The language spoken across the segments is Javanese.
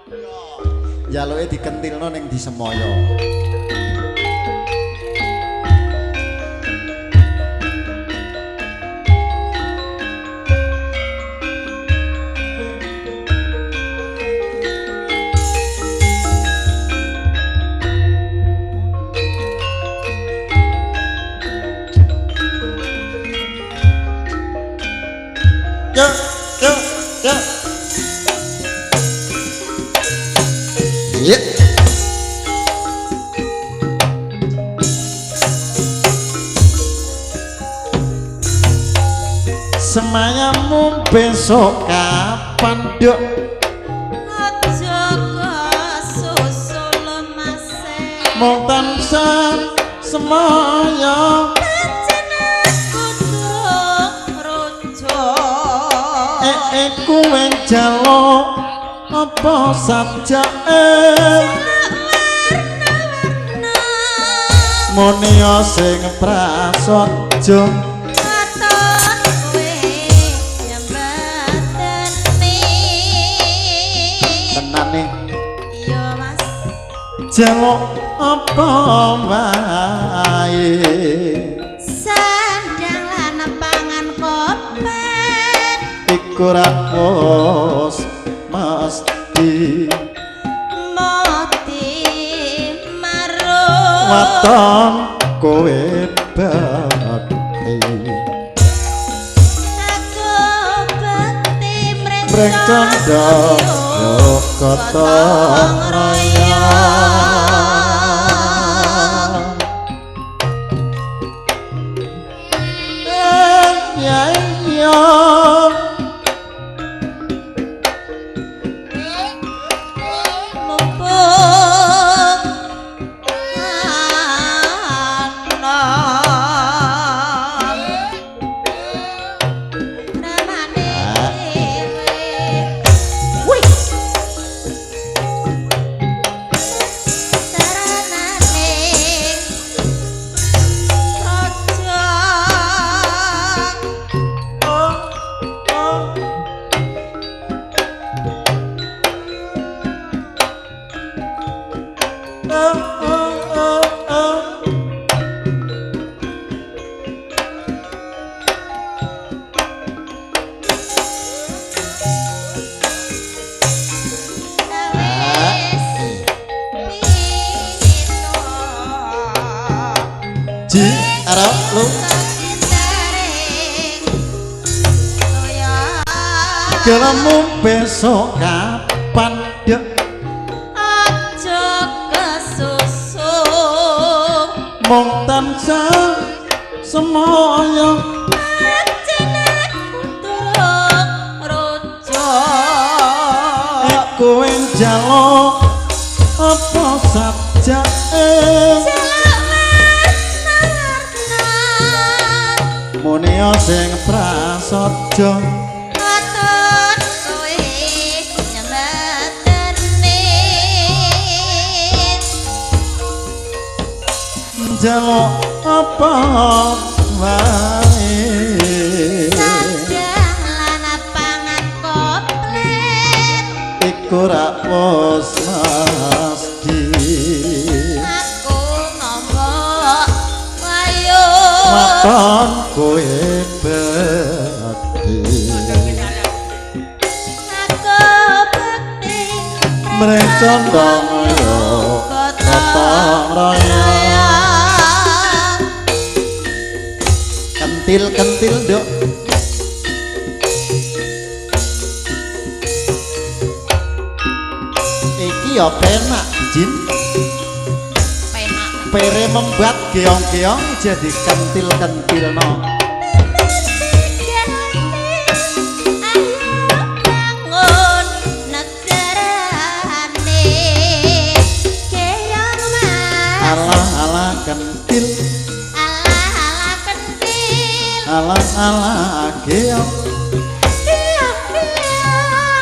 Jaluke dikentilno ning disemaya. Yo, yo, yo. Yeah. Semayamu besok kapan dok? Aja kesusul mase. Mau tansah semaya. Kowe njaluk apa sajake muni sing prasaja katon kowe nyambateni tenane iya Mas jaluk apa wae sandang lan pangan kopet iku ra wis mesti mati marung waton kowe bakti aku bakti mreng candha gotong royong arep lu gelemu besok kapan dek aja kesusu mung tansah semaya jenengku turung rojo kowe njaluk apa sajake muni sing prasaja katon kowe nyambateni njaluk apa wae sandang lan pangan komplit iku ra wis mesti aku ngomong ayo maton kowe bakti aku bakti mreng candha gotong royong kentil dok iki ya penak jin penak pere membuat geong-geong jadi kentil-kentilno bangun negarane keong mas ala-ala kentil ala kentil ala-ala geong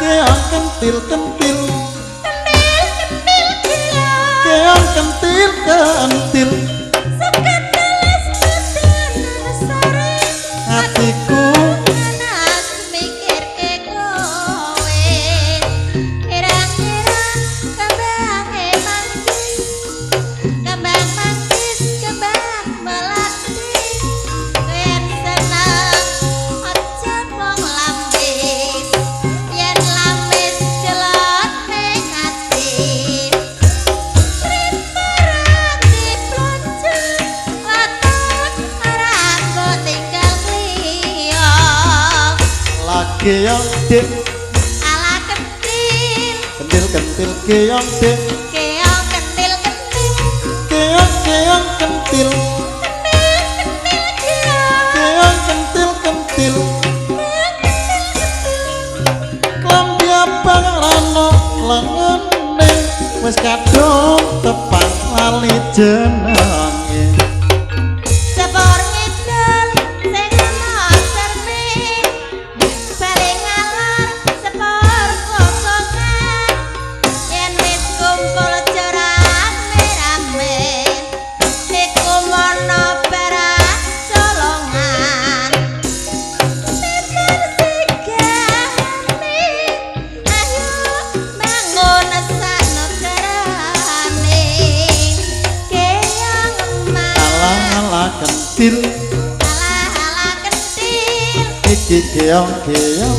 keong kentil-kentil keong kentil-kentil hatiku keong dik ala kentil kentil kentil keong dik keong kentil kentil keong keong kentil keong kentil kentil klambi abang rano lengene wis kadung tepat lali jenenge sepur ngidul sing ana cermin bali ngalor sepur kosongan yen wis kumpul rame-rame iku mono perang colongan sepur sigane ayo bangun sano kerane keong emas ala kentil ala kentil iki keong keong